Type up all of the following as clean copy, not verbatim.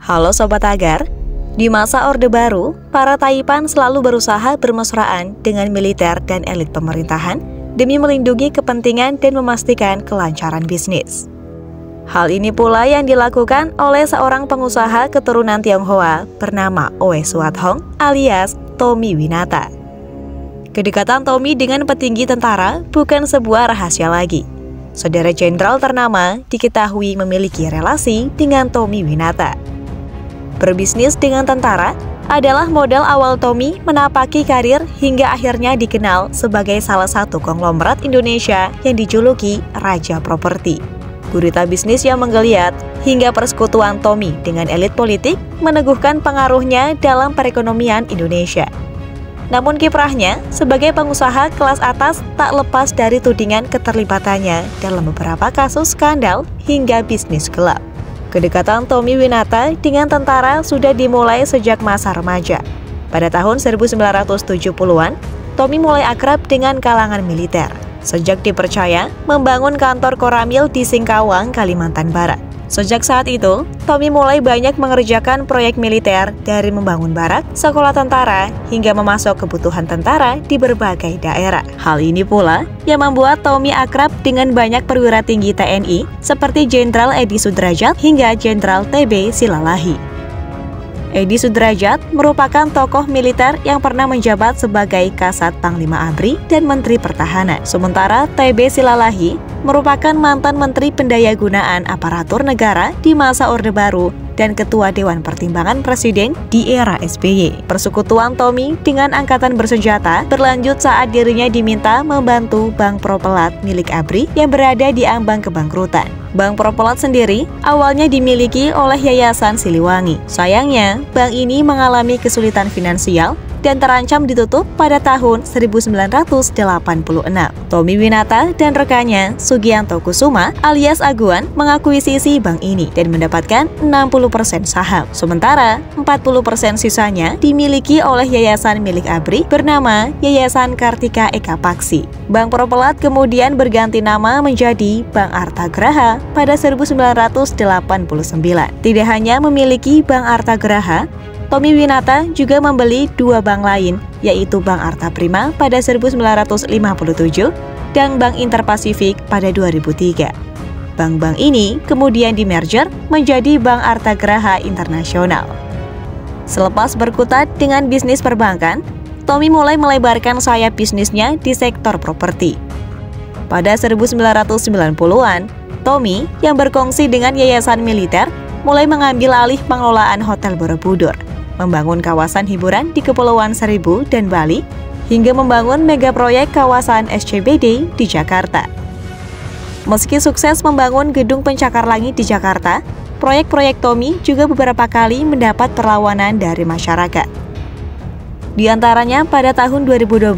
Halo Sobat Tagar, di masa Orde Baru, para Taipan selalu berusaha bermesraan dengan militer dan elit pemerintahan demi melindungi kepentingan dan memastikan kelancaran bisnis. Hal ini pula yang dilakukan oleh seorang pengusaha keturunan Tionghoa bernama Oe Suat Hong alias Tommy Winata. Kedekatan Tommy dengan petinggi tentara bukan sebuah rahasia lagi. Saudara jenderal ternama diketahui memiliki relasi dengan Tommy Winata. Berbisnis dengan tentara adalah modal awal Tommy menapaki karir hingga akhirnya dikenal sebagai salah satu konglomerat Indonesia yang dijuluki Raja Properti. Gurita bisnis yang menggeliat hingga persekutuan Tommy dengan elit politik meneguhkan pengaruhnya dalam perekonomian Indonesia. Namun kiprahnya sebagai pengusaha kelas atas tak lepas dari tudingan keterlibatannya dalam beberapa kasus skandal hingga bisnis gelap. Kedekatan Tommy Winata dengan tentara sudah dimulai sejak masa remaja. Pada tahun 1970-an, Tommy mulai akrab dengan kalangan militer. Sejak dipercaya membangun kantor Koramil di Singkawang, Kalimantan Barat. Sejak saat itu, Tommy mulai banyak mengerjakan proyek militer dari membangun barak, sekolah tentara, hingga memasok kebutuhan tentara di berbagai daerah. Hal ini pula yang membuat Tommy akrab dengan banyak perwira tinggi TNI seperti Jenderal Edi Sudrajat hingga Jenderal TB Silalahi. Edi Sudrajat merupakan tokoh militer yang pernah menjabat sebagai Kasat Panglima ABRI dan Menteri Pertahanan. Sementara TB Silalahi merupakan mantan Menteri Pendayagunaan Aparatur Negara di masa Orde Baru dan Ketua Dewan Pertimbangan Presiden di era SBY. Persekutuan Tommy dengan angkatan bersenjata berlanjut saat dirinya diminta membantu Bank Propolat milik ABRI yang berada di ambang kebangkrutan. Bank Propolat sendiri awalnya dimiliki oleh Yayasan Siliwangi. Sayangnya, bank ini mengalami kesulitan finansial dan terancam ditutup pada tahun 1986. Tommy Winata dan rekannya, Sugianto Kusuma alias Aguan, mengakuisisi bank ini dan mendapatkan 60% saham. Sementara 40% sisanya dimiliki oleh yayasan milik ABRI bernama Yayasan Kartika Eka Paksi. Bank Propolat kemudian berganti nama menjadi Bank Artagraha pada 1989. Tidak hanya memiliki Bank Artagraha, Tommy Winata juga membeli dua bank lain, yaitu Bank Arta Prima pada 1957 dan Bank Interpasifik pada 2003. Bank-bank ini kemudian dimerger menjadi Bank Artagraha Internasional. Selepas berkutat dengan bisnis perbankan, Tommy mulai melebarkan sayap bisnisnya di sektor properti. Pada 1990-an, Tommy yang berkongsi dengan yayasan militer mulai mengambil alih pengelolaan Hotel Borobudur, membangun kawasan hiburan di Kepulauan Seribu dan Bali, hingga membangun mega proyek kawasan SCBD di Jakarta. Meski sukses membangun gedung pencakar langit di Jakarta, proyek-proyek Tommy juga beberapa kali mendapat perlawanan dari masyarakat. Di antaranya pada tahun 2012,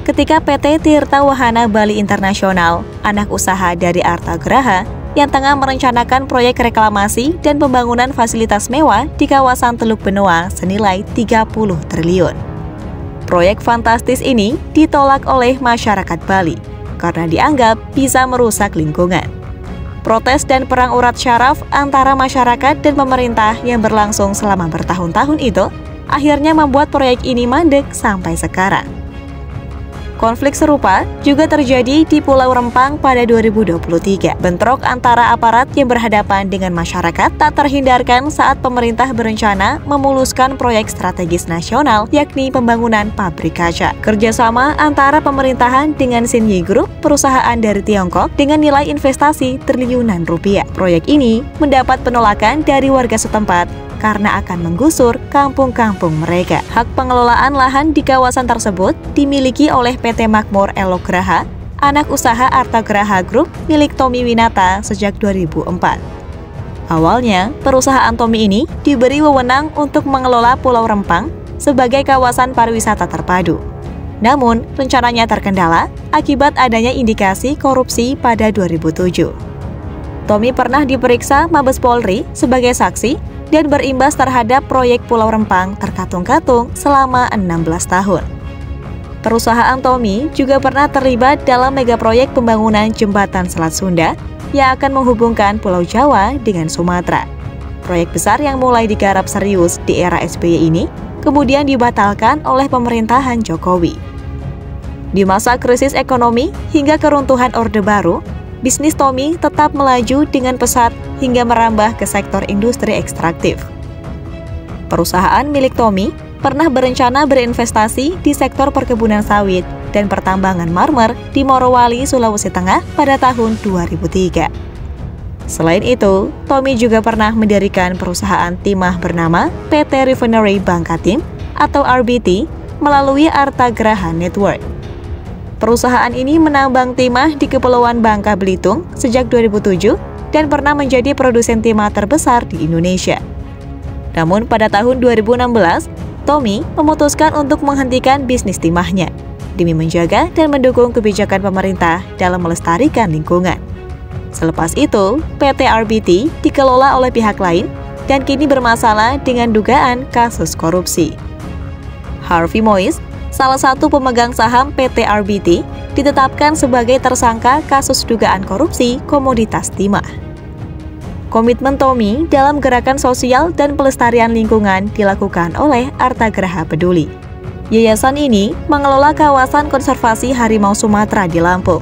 ketika PT Tirta Wahana Bali Internasional, anak usaha dari Artagraha, yang tengah merencanakan proyek reklamasi dan pembangunan fasilitas mewah di kawasan Teluk Benoa senilai 30 triliun. Proyek fantastis ini ditolak oleh masyarakat Bali karena dianggap bisa merusak lingkungan. Protes dan perang urat syaraf antara masyarakat dan pemerintah yang berlangsung selama bertahun-tahun itu akhirnya membuat proyek ini mandek sampai sekarang. Konflik serupa juga terjadi di Pulau Rempang pada 2023. Bentrok antara aparat yang berhadapan dengan masyarakat tak terhindarkan saat pemerintah berencana memuluskan proyek strategis nasional, yakni pembangunan pabrik kaca. Kerjasama antara pemerintahan dengan Xinyi Group, perusahaan dari Tiongkok, dengan nilai investasi triliunan rupiah. Proyek ini mendapat penolakan dari warga setempat karena akan menggusur kampung-kampung mereka. Hak pengelolaan lahan di kawasan tersebut dimiliki oleh PT Makmur Elograha, anak usaha Artagraha Group milik Tommy Winata sejak 2004. Awalnya, perusahaan Tommy ini diberi wewenang untuk mengelola Pulau Rempang sebagai kawasan pariwisata terpadu. Namun, rencananya terkendala akibat adanya indikasi korupsi pada 2007. Tommy pernah diperiksa Mabes Polri sebagai saksi dan berimbas terhadap proyek Pulau Rempang terkatung-katung selama 16 tahun. Perusahaan Tommy juga pernah terlibat dalam mega proyek pembangunan jembatan Selat Sunda yang akan menghubungkan Pulau Jawa dengan Sumatera. Proyek besar yang mulai digarap serius di era SBY ini kemudian dibatalkan oleh pemerintahan Jokowi. Di masa krisis ekonomi hingga keruntuhan Orde Baru, bisnis Tommy tetap melaju dengan pesat hingga merambah ke sektor industri ekstraktif. Perusahaan milik Tommy pernah berencana berinvestasi di sektor perkebunan sawit dan pertambangan marmer di Morowali, Sulawesi Tengah pada tahun 2003. Selain itu, Tommy juga pernah mendirikan perusahaan timah bernama PT Refinery Bangkatim atau RBT melalui Artagraha Network. Perusahaan ini menambang timah di Kepulauan Bangka Belitung sejak 2007 dan pernah menjadi produsen timah terbesar di Indonesia. Namun pada tahun 2016, Tommy memutuskan untuk menghentikan bisnis timahnya demi menjaga dan mendukung kebijakan pemerintah dalam melestarikan lingkungan. Selepas itu, PT RBT dikelola oleh pihak lain dan kini bermasalah dengan dugaan kasus korupsi. Harvey Moise, salah satu pemegang saham PT RBT, ditetapkan sebagai tersangka kasus dugaan korupsi komoditas timah. Komitmen Tommy dalam gerakan sosial dan pelestarian lingkungan dilakukan oleh Artagraha Peduli. Yayasan ini mengelola kawasan konservasi harimau Sumatera di Lampung,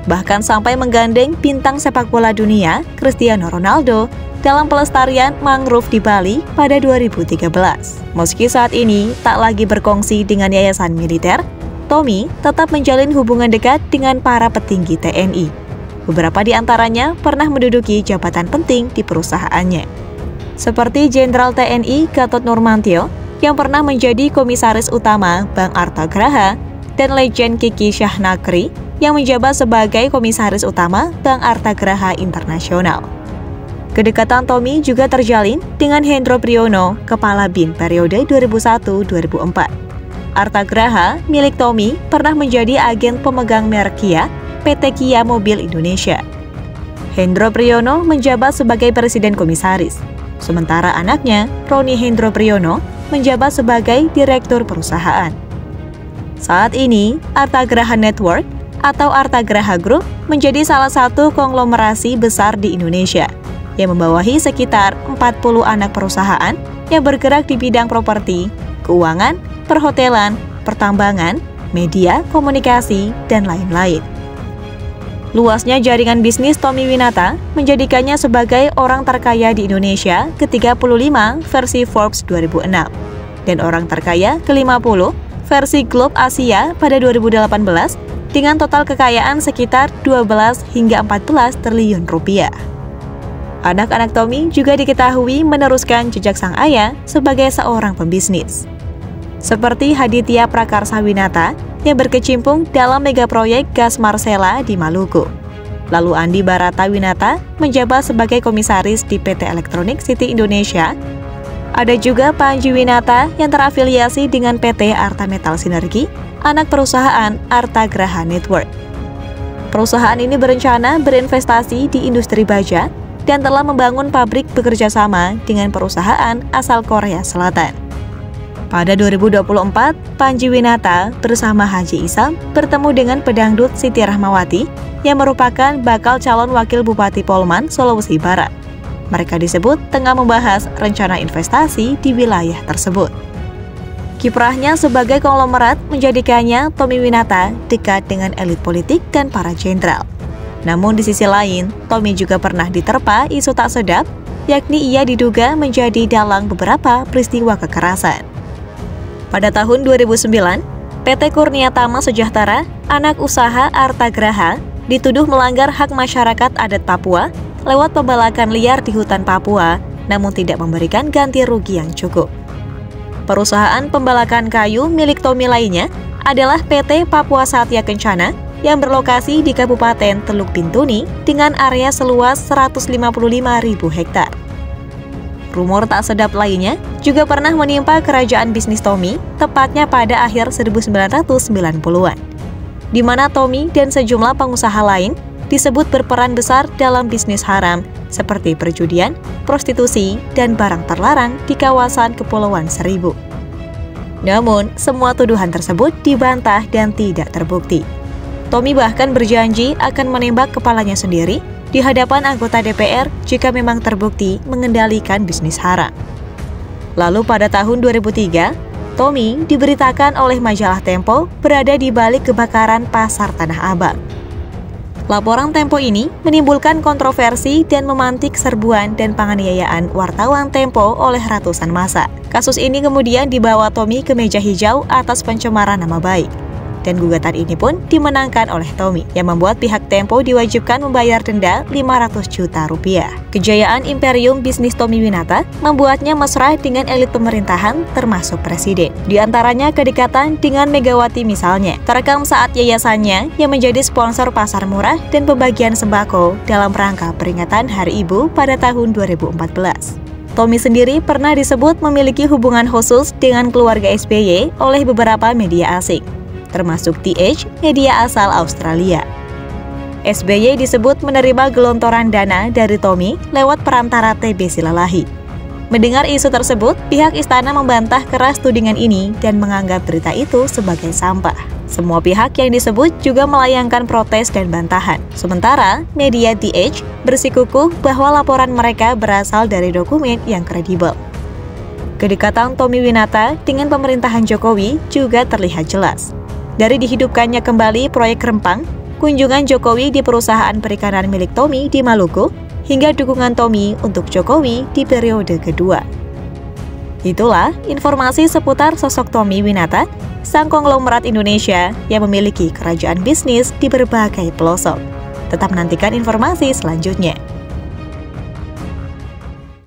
bahkan sampai menggandeng bintang sepak bola dunia Cristiano Ronaldo dalam pelestarian mangrove di Bali pada 2013. Meski saat ini tak lagi berkongsi dengan yayasan militer, Tommy tetap menjalin hubungan dekat dengan para petinggi TNI. Beberapa di antaranya pernah menduduki jabatan penting di perusahaannya, seperti Jenderal TNI Gatot Nurmantio yang pernah menjadi komisaris utama Bank Artagraha dan Legend Kiki Syahnakri yang menjabat sebagai komisaris utama Bank Artagraha Internasional. Kedekatan Tommy juga terjalin dengan Hendro Priyono, Kepala BIN periode 2001-2004. Artagraha milik Tommy pernah menjadi agen pemegang merek Kia, PT Kia Mobil Indonesia. Hendro Priyono menjabat sebagai presiden komisaris, sementara anaknya, Roni Hendro Priyono, menjabat sebagai direktur perusahaan. Saat ini, Artagraha Network atau Artagraha Group menjadi salah satu konglomerasi besar di Indonesia yang membawahi sekitar 40 anak perusahaan yang bergerak di bidang properti, keuangan, perhotelan, pertambangan, media, komunikasi, dan lain-lain. Luasnya jaringan bisnis Tommy Winata menjadikannya sebagai orang terkaya di Indonesia ke-35 versi Forbes 2006 dan orang terkaya ke-50 versi Globe Asia pada 2018 dengan total kekayaan sekitar 12 hingga 14 triliun rupiah. Anak-anak Tommy juga diketahui meneruskan jejak sang ayah sebagai seorang pembisnis, seperti Haditya Prakarsa Winata yang berkecimpung dalam mega proyek gas Marcella di Maluku. Lalu Andi Barata Winata menjabat sebagai komisaris di PT Elektronik City Indonesia. Ada juga Panji Winata yang terafiliasi dengan PT Arta Metal Sinergi, anak perusahaan Artagraha Network. Perusahaan ini berencana berinvestasi di industri baja dan telah membangun pabrik bekerja sama dengan perusahaan asal Korea Selatan. Pada 2024, Panji Winata bersama Haji Isam bertemu dengan pedangdut Siti Rahmawati yang merupakan bakal calon wakil Bupati Polman, Sulawesi Barat. Mereka disebut tengah membahas rencana investasi di wilayah tersebut. Kiprahnya sebagai konglomerat menjadikannya Tommy Winata dekat dengan elit politik dan para jenderal. Namun di sisi lain, Tommy juga pernah diterpa isu tak sedap, yakni ia diduga menjadi dalang beberapa peristiwa kekerasan. Pada tahun 2009, PT Kurnia Tama Sejahtera, anak usaha Artagraha, dituduh melanggar hak masyarakat adat Papua lewat pembalakan liar di hutan Papua, namun tidak memberikan ganti rugi yang cukup. Perusahaan pembalakan kayu milik Tommy lainnya adalah PT Papua Satya Kencana yang berlokasi di Kabupaten Teluk Bintuni dengan area seluas 155.000 hektar. Rumor tak sedap lainnya juga pernah menimpa kerajaan bisnis Tommy, tepatnya pada akhir 1990-an, di mana Tommy dan sejumlah pengusaha lain disebut berperan besar dalam bisnis haram seperti perjudian, prostitusi, dan barang terlarang di kawasan Kepulauan Seribu. Namun, semua tuduhan tersebut dibantah dan tidak terbukti. Tommy bahkan berjanji akan menembak kepalanya sendiri di hadapan anggota DPR jika memang terbukti mengendalikan bisnis haram. Lalu pada tahun 2003, Tommy diberitakan oleh majalah Tempo berada di balik kebakaran Pasar Tanah Abang. Laporan Tempo ini menimbulkan kontroversi dan memantik serbuan dan penganiayaan wartawan Tempo oleh ratusan massa. Kasus ini kemudian dibawa Tommy ke meja hijau atas pencemaran nama baik. Dan gugatan ini pun dimenangkan oleh Tommy, yang membuat pihak Tempo diwajibkan membayar denda 500 juta rupiah. Kejayaan imperium bisnis Tommy Winata membuatnya mesra dengan elit pemerintahan termasuk presiden. Di antaranya kedekatan dengan Megawati misalnya, terekam saat yayasannya yang menjadi sponsor pasar murah dan pembagian sembako dalam rangka peringatan Hari Ibu pada tahun 2014. Tommy sendiri pernah disebut memiliki hubungan khusus dengan keluarga SBY oleh beberapa media asing, termasuk TH, media asal Australia. SBY disebut menerima gelontoran dana dari Tommy lewat perantara TB Silalahi. Mendengar isu tersebut, pihak istana membantah keras tudingan ini dan menganggap berita itu sebagai sampah. Semua pihak yang disebut juga melayangkan protes dan bantahan. Sementara, media TH bersikukuh bahwa laporan mereka berasal dari dokumen yang kredibel. Kedekatan Tommy Winata dengan pemerintahan Jokowi juga terlihat jelas. Dari dihidupkannya kembali proyek Rempang, kunjungan Jokowi di perusahaan perikanan milik Tommy di Maluku, hingga dukungan Tommy untuk Jokowi di periode kedua. Itulah informasi seputar sosok Tommy Winata, sang konglomerat Indonesia yang memiliki kerajaan bisnis di berbagai pelosok. Tetap nantikan informasi selanjutnya.